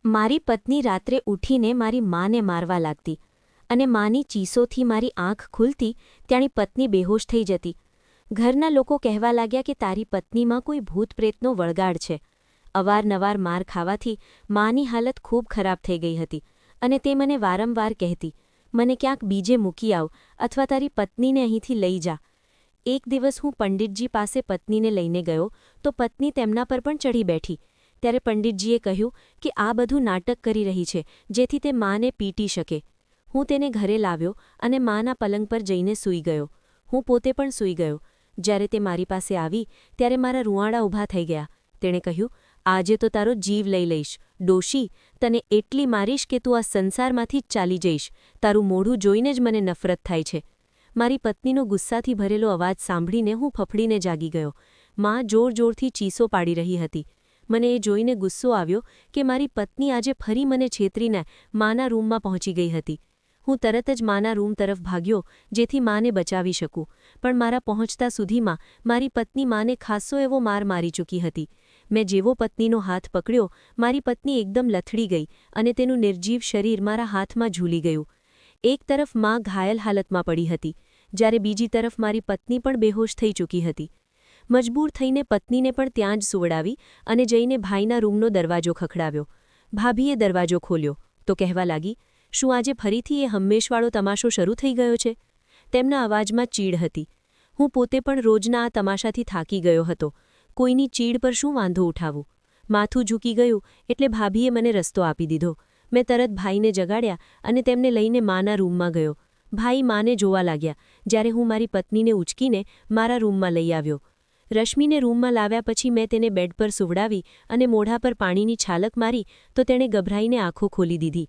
મારી પત્ની રાત્રે ઉઠીને મારી માને મારવા લાગતી અને માની ચીસોથી મારી આંખ ખુલતી ત્યાંની પત્ની બેહોશ થઈ જતી. ઘરના લોકો કહેવા લાગ્યા કે તારી પત્નીમાં કોઈ ભૂતપ્રેતનો વળગાડ છે. અવારનવાર માર ખાવાથી માની હાલત ખૂબ ખરાબ થઈ ગઈ હતી અને તે મને વારંવાર કહેતી, મને ક્યાંક બીજે મૂકી આવ અથવા તારી પત્નીને અહીંથી લઈ જા. એક દિવસ હું પંડિતજી પાસે પત્નીને લઈને ગયો તો પત્ની તેમના પર પણ ચઢી બેઠી. ત્યારે પંડિતજીએ કહ્યું કે આ બધું નાટક કરી રહી છે જેથી તે માને પીટી શકે. હું તેને ઘરે લાવ્યો અને માના પલંગ પર જઈને સૂઈ ગયો. હું પોતે પણ સૂઈ ગયો. જ્યારે તે મારી પાસે આવી ત્યારે મારા રૂંવાડા ઊભા થઈ ગયા. તેણે કહ્યું, આજે તો તારો જીવ લઈ લઈશ. ડોશી, તને એટલી મારીશ કે તું આ સંસારમાંથી જ ચાલી જઈશ. તારું મોઢું જોઈને જ મને નફરત થાય છે. મારી પત્નીનો ગુસ્સાથી ભરેલો અવાજ સાંભળીને હું ફફડીને જાગી ગયો. મા જોર-જોરથી ચીસો પાડી રહી હતી. મને એ જોઈને ગુસ્સો આવ્યો કે મારી પત્ની આજે ફરી મને છેતરીને માના રૂમમાં પહોંચી ગઈ હતી. હું તરત જ માના રૂમ તરફ ભાગ્યો જેથી માને બચાવી શકું, પણ મારા પહોંચતા સુધીમાં મારી પત્ની માને ખાસ્સો એવો માર મારી ચૂકી હતી. મેં જેવો પત્નીનો હાથ પકડ્યો, મારી પત્ની એકદમ લથડી ગઈ અને તેનું નિર્જીવ શરીર મારા હાથમાં ઝૂલી ગયું. એક તરફ મા ઘાયલ હાલતમાં પડી હતી, જ્યારે બીજી તરફ મારી પત્ની પણ બેહોશ થઈ ચૂકી હતી. મજબૂર થઈને પત્નીને પણ ત્યાં જ સુવડાવી અને જઈને ભાઈના રૂમનો દરવાજો ખખડાવ્યો. ભાભીએ દરવાજો ખોલ્યો તો કહેવા લાગી, શું આજે ફરીથી એ હંમેશવાળો તમાશો શરૂ થઈ ગયો છે? તેમના અવાજમાં ચીડ હતી. હું પોતે પણ રોજના આ તમાશાથી થાકી ગયો હતો. કોઈની ચીડ પર શું વાંધો ઉઠાવું? માથું ઝૂકી ગયું એટલે ભાભીએ મને રસ્તો આપી દીધો. મેં તરત ભાઈને જગાડ્યા અને તેમને લઈને માના રૂમમાં ગયો. ભાઈ માને જોવા લાગ્યા, જ્યારે હું મારી પત્નીને ઉચકીને મારા રૂમમાં લઈ આવ્યો. રશ્મિને રૂમમાં લાવ્યા પછી મેં તેને બેડ પર સુવડાવી અને મોઢા પર પાણીની છાલક મારી તો તેણે ગભરાઈને આંખો ખોલી દીધી.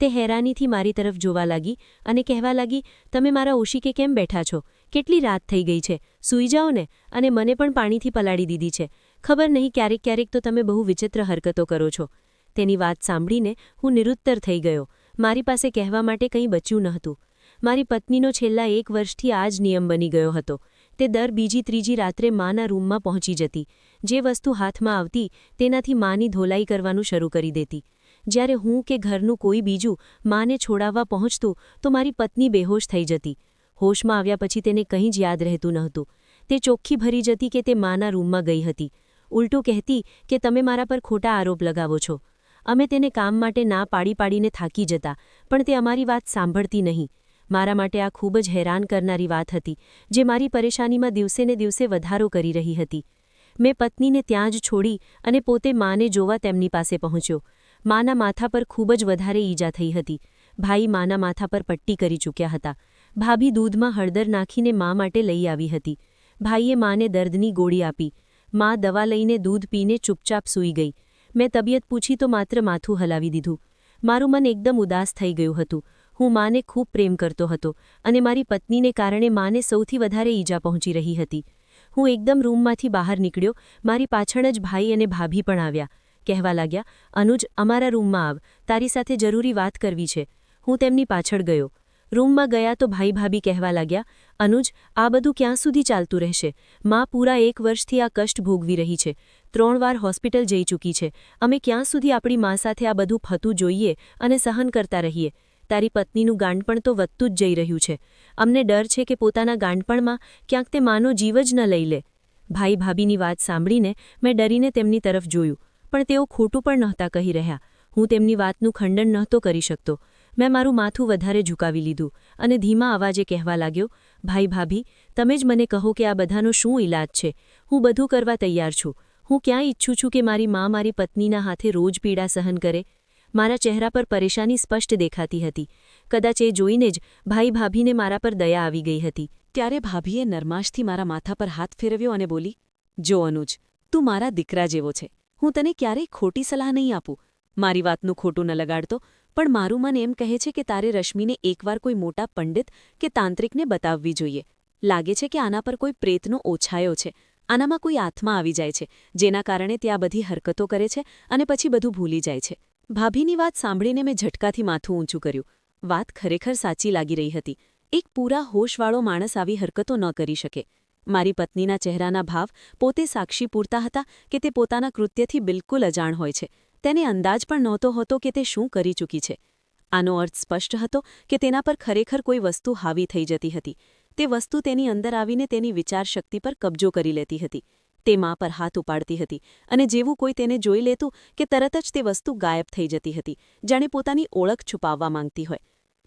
તે હેરાનીથી મારી તરફ જોવા લાગી અને કહેવા લાગી, તમે મારા ઓશિકે કેમ બેઠા છો? કેટલી રાત થઈ ગઈ છે, સૂઈ જાઓ ને. અને મને પણ પાણીથી પલાળી દીધી છે. ખબર નહીં, ક્યારેક ક્યારેક તો તમે બહુ વિચિત્ર હરકતો કરો છો. તેની વાત સાંભળીને હું નિરુત્તર થઈ ગયો. મારી પાસે કહેવા માટે કંઈ બચ્યું નહોતું. મારી પત્નીનો છેલ્લા 1 વર્ષથી આ જ નિયમ બની ગયો હતો. તે દર બીજી ત્રીજી રાત્રે માના રૂમમાં પહોંચી જતી. જે વસ્તુ હાથમાં આવતી તેનાથી માની ધોલાઈ કરવાનું શરૂ કરી દેતી. જ્યારે હું કે ઘરનું કોઈ બીજું માને છોડાવવા પહોંચતું તો મારી પત્ની બેહોશ થઈ જતી. હોશમાં આવ્યા પછી તેને કંઈ જ યાદ રહેતું નહોતું. તે ચોખ્ખી ભરી જતી કે તે માના રૂમમાં ગઈ હતી. ઉલટું કહેતી કે તમે મારા પર ખોટા આરોપ લગાવો છો. અમે તેને કામ માટે ના પાડીને થાકી જતા, પણ તે અમારી વાત સાંભળતી નહીં. મારા માટે આ ખૂબ જ હેરાન કરનારી વાત હતી, જે મારી પરેશાનીમાં દિવસેને દિવસે વધારો કરી રહી હતી. મેં પત્નીને ત્યાં જ છોડી અને પોતે માને જોવા તેમની પાસે પહોંચ્યો. માના માથા પર ખૂબ જ વધારે ઈજા થઈ હતી. ભાઈ માના માથા પર પટ્ટી કરી ચૂક્યા હતા. ભાભી દૂધમાં હળદર નાખીને મા માટે લઈ આવી હતી. ભાઈએ માને દર્દની ગોળી આપી. મા દવા લઈને દૂધ પીને ચૂપચાપ સૂઈ ગઈ. મેં તબિયત પૂછી તો માત્ર માથું હલાવી દીધું. મારું મન એકદમ ઉદાસ થઈ ગયું હતું. હું માને ખૂબ પ્રેમ કરતો હતો અને મારી પત્નીને કારણે માને સૌથી વધારે ઈજા પહોંચી રહી હતી. હું એકદમ રૂમમાંથી બહાર નીકળ્યો. મારી પાછળ જ ભાઈ અને ભાભી પણ આવ્યા. કહેવા લાગ્યા, અનુજ, અમારા રૂમમાં આવ, તારી સાથે જરૂરી વાત કરવી છે. હું તેમની પાછળ ગયો. રૂમમાં ગયા તો ભાઈ ભાભી કહેવા લાગ્યા, અનુજ, આ બધું ક્યાં સુધી ચાલતું રહેશે? મા પૂરા 1 વર્ષથી આ કષ્ટ ભોગવી રહી છે. 3 વાર હોસ્પિટલ જઈ ચૂકી છે. અમે ક્યાં સુધી આપણી મા સાથે આ બધું થતું જોઈએ અને સહન કરતા રહીએ? તારી પત્નીનું ગાંડપણ તો વધતું જ જઈ રહ્યું છે. અમને ડર છે કે પોતાના ગાંડપણમાં ક્યાંક તે માનો જીવ જ ન લઈ લે. ભાઈ ભાભીની વાત સાંભળીને મેં ડરીને તેમની તરફ જોયું, પણ તેઓ ખોટું પણ નહોતા કહી રહ્યા. હું તેમની વાતનું ખંડન નહોતો કરી શકતો. મેં મારું માથું વધારે ઝુકાવી લીધું અને ધીમા અવાજે કહેવા લાગ્યો, ભાઈ ભાભી, તમે જ મને કહો કે આ બધાનો શું ઈલાજ છે. હું બધું કરવા તૈયાર છું. હું ક્યાં ઈચ્છું છું કે મારી મા મારી પત્નીના હાથે રોજ પીડા સહન કરે? મારા ચહેરા પર પરેશાની સ્પષ્ટ દેખાતી હતી. કદાચ એ જોઈને જ ભાઈ ભાભીને મારા પર દયા આવી ગઈ હતી. ત્યારે ભાભીએ નરમાશથી મારા માથા પર હાથ ફેરવ્યો અને બોલી, જો અનુજ, તું મારા દીકરા જેવો છે. હું તને ક્યારેય ખોટી સલાહ નહીં આપું. મારી વાતનું ખોટું ન લગાડતો, પણ મારું મન એમ કહે છે કે તારે રશ્મિને એકવાર કોઈ મોટા પંડિત કે તાંત્રિકને બતાવવી જોઈએ. લાગે છે કે આના પર કોઈ પ્રેતનો ઓછાયો છે. આનામાં કોઈ આત્મા આવી જાય છે, જેના કારણે તે આ બધી હરકતો કરે છે અને પછી બધું ભૂલી જાય છે. ભાભીની વાત સાંભળીને મેં ઝટકાથી માથું ઊંચું કર્યું. વાત ખરેખર સાચી લાગી રહી હતી. એક પૂરા હોશવાળો માણસ આવી હરકતો ન કરી શકે. મારી પત્નીના ચહેરાના ભાવ પોતે સાક્ષી પૂરતા હતા કે તે પોતાના કૃત્યથી બિલકુલ અજાણ હોય છે. તેને અંદાજ પણ નહોતો હોતો કે તે શું કરી ચૂકી છે. આનો અર્થ સ્પષ્ટ હતો કે તેના પર ખરેખર કોઈ વસ્તુ હાવી થઈ જતી હતી. તે વસ્તુ તેની અંદર આવીને તેની વિચારશક્તિ પર કબજો કરી લેતી હતી. તે મા પર હાથ ઉપાડતી હતી અને જેવું કોઈ તેને જોઈ લેતું કે તરત જ તે વસ્તુ ગાયબ થઈ જતી હતી, જાણે પોતાની ઓળખ છુપાવવા માંગતી હોય.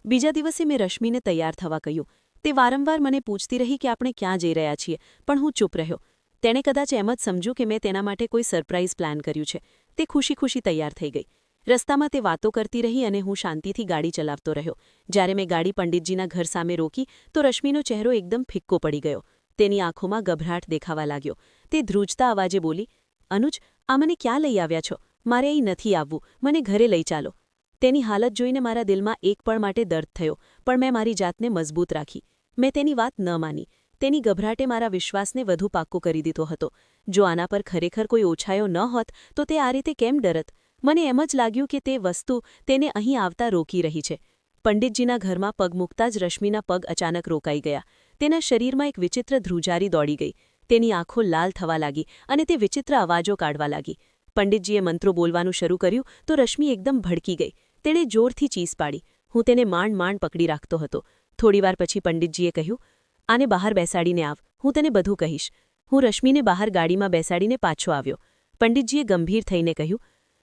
બીજા દિવસે મેં રશ્મિને તૈયાર થવા કહ્યું. તે વારંવાર મને પૂછતી રહી કે આપણે ક્યાં જઈ રહ્યા છીએ, પણ હું ચૂપ રહ્યો. તેણે કદાચ એમ જ સમજ્યું કે મેં તેના માટે કોઈ સરપ્રાઇઝ પ્લાન કર્યું છે. તે ખુશી ખુશી તૈયાર થઈ ગઈ. રસ્તામાં તે વાતો કરતી રહી અને હું શાંતિથી ગાડી ચલાવતો રહ્યો. જ્યારે મેં ગાડી પંડિતજીના ઘર સામે રોકી તો રશ્મિનો ચહેરો એકદમ ફિક્કો પડી ગયો. તેની આંખોમાં ગભરાટ દેખાવા લાગ્યો. તે ધ્રુજતા અવાજે બોલી, "અનુજ, આ મને ક્યાં લઈ આવ્યા છો? મારે અહીં નથી આવવું. મને ઘરે લઈ ચાલો." તેની હાલત જોઈને મારા દિલમાં એક પળ માટે દર્દ થયો, પણ મેં મારી જાતને મજબૂત રાખી. મેં તેની વાત ન માની. તેની ગભરાટે મારા વિશ્વાસને વધુ પાક્કો કરી દીધો હતો. જો આના પર ખરેખર કોઈ ઓછાયો ન હોત તો તે આ રીતે કેમ ડરત? મને એમ જ લાગ્યું કે તે વસ્તુ તેને અહીં આવતા રોકી રહી છે. પંડિતજીના ઘરમાં પગ મૂકતા જ રશ્મિના પગ અચાનક રોકાઈ ગયા. તેના શરીરમાં એક વિચિત્ર ધ્રુજારી દોડી ગઈ. તેની આંખો લાલ થવા લાગી અને તે વિચિત્ર અવાજો કાઢવા લાગી. પંડિતજીએ મંત્રો બોલવાનું શરૂ કર્યું તો રશ્મિ એકદમ ભડકી ગઈ. તેણે જોરથી ચીસ પાડી. હું તેને માંડ માંડ પકડી રાખતો હતો. થોડીવાર પછી પંડિતજીએ કહ્યું, "આને બહાર બેસાડીને આવ, હું તને બધું કહીશ." હું રશ્મિને બહાર ગાડીમાં બેસાડીને પાછો આવ્યો. પંડિતજીએ ગંભીર થઈને કહ્યું,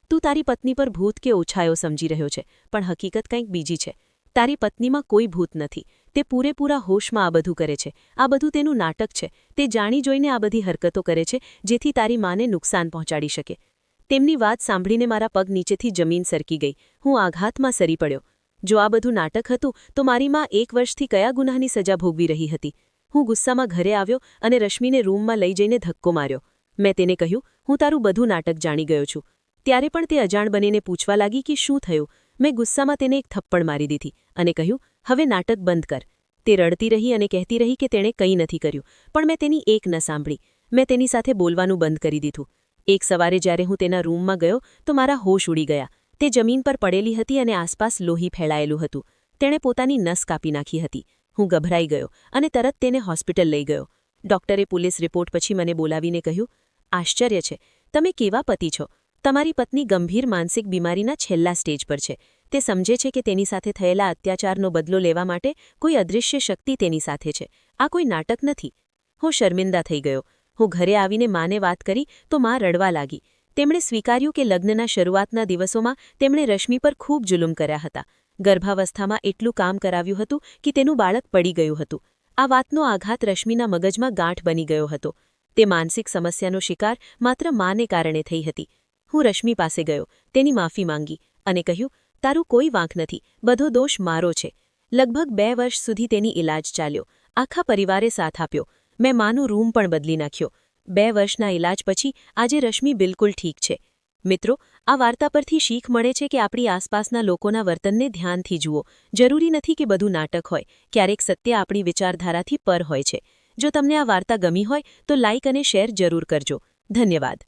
"તું તારી પત્ની પર ભૂત કે ઓછાયો સમજી રહ્યો છે, પણ હકીકત કંઈક બીજી છે. તારી પત્નીમાં કોઈ ભૂત નથી. તે પૂરેપૂરા હોશમાં આ બધું કરે છે. આ બધું તેનું નાટક છે. તે જાણી જોઈને આ બધી હરકતો કરે છે, જેથી તારી માને નુકસાન પહોંચાડી શકે." તેમની વાત સાંભળીને મારા પગ નીચેથી જમીન સરકી ગઈ. હું આઘાતમાં સરી પડ્યો. જો આ બધું નાટક હતું તો મારી મા 1 વર્ષથી કયા ગુનાહની સજા ભોગવી રહી હતી? હું ગુસ્સામાં ઘરે આવ્યો અને રશ્મિને રૂમમાં લઈ જઈને ધક્કો માર્યો. મેં તેને કહ્યું, "હું તારું બધું નાટક જાણી ગયો છું." ત્યારે પણ તે અજાણ બનીને પૂછવા લાગી કે શું થયું. મેં ગુસ્સામાં તેને એક થપ્પડ મારી દીધી અને કહ્યું, "હવે નાટક બંધ કર." તે રડતી રહી અને કહેતી રહી કે તેણે કંઈ નથી કર્યું, પણ મેં તેની એક ન સાંભળી. મેં તેની સાથે બોલવાનું બંધ કરી દીધું. એક સવારે જ્યારે હું તેના રૂમમાં ગયો તો મારા હોશ ઉડી ગયા. તે જમીન પર પડેલી હતી અને આસપાસ લોહી ફેલાયેલું હતું. તેણે પોતાની નસ કાપી નાખી હતી. હું ગભરાઈ ગયો અને તરત તેને હોસ્પિટલ લઈ ગયો. ડોક્ટરે પોલીસ રિપોર્ટ પછી મને બોલાવીને કહ્યું, "આશ્ચર્ય છે, તમે કેવા પતિ છો? તમારી પત્ની ગંભીર માનસિક બીમારીના છેલ્લા સ્ટેજ પર છે. તે સમજે છે કે તેની સાથે થયેલા અત્યાચારનો બદલો લેવા માટે કોઈ અદૃશ્ય શક્તિ તેની સાથે છે. આ કોઈ નાટક નથી." હું શર્મિંદા થઈ ગયો. હું ઘરે આવીને માને વાત કરી તો મા રડવા લાગી. તેમણે સ્વીકાર્યું કે લગ્નના શરૂઆતના દિવસોમાં તેમણે રશ્મિ પર ખૂબ જુલુમ કર્યા હતા. ગર્ભાવસ્થામાં એટલું કામ કરાવ્યું હતું કે તેનું બાળક પડી ગયું હતું. આ વાતનો આઘાત રશ્મિના મગજમાં ગાંઠ બની ગયો હતો. તે માનસિક સમસ્યાનો શિકાર માત્ર માને કારણે થઈ હતી. હું રશ્મિ પાસે ગયો, તેની માફી માંગી અને કહ્યું, "તારું કોઈ વાંક નથી, બધો દોષ મારો છે." લગભગ 2 વર્ષ સુધી તેની ઇલાજ ચાલ્યો. આખા પરિવારે સાથ આપ્યો. મેં માનો રૂમ પણ બદલી નાખ્યો. 2 વર્ષના ઇલાજ પછી આજે રશ્મિ બિલકુલ ઠીક છે. મિત્રો, આ વાર્તા પરથી શીખ મળે છે કે આપણી આસપાસના લોકોના વર્તનને ધ્યાનથી જુઓ. જરૂરી નથી કે બધું નાટક હોય. ક્યારેક સત્ય આપણી વિચારધારાથી પર હોય છે. જો તમને આ વાર્તા ગમી હોય તો લાઇક અને શેર જરૂર કરજો. ધન્યવાદ.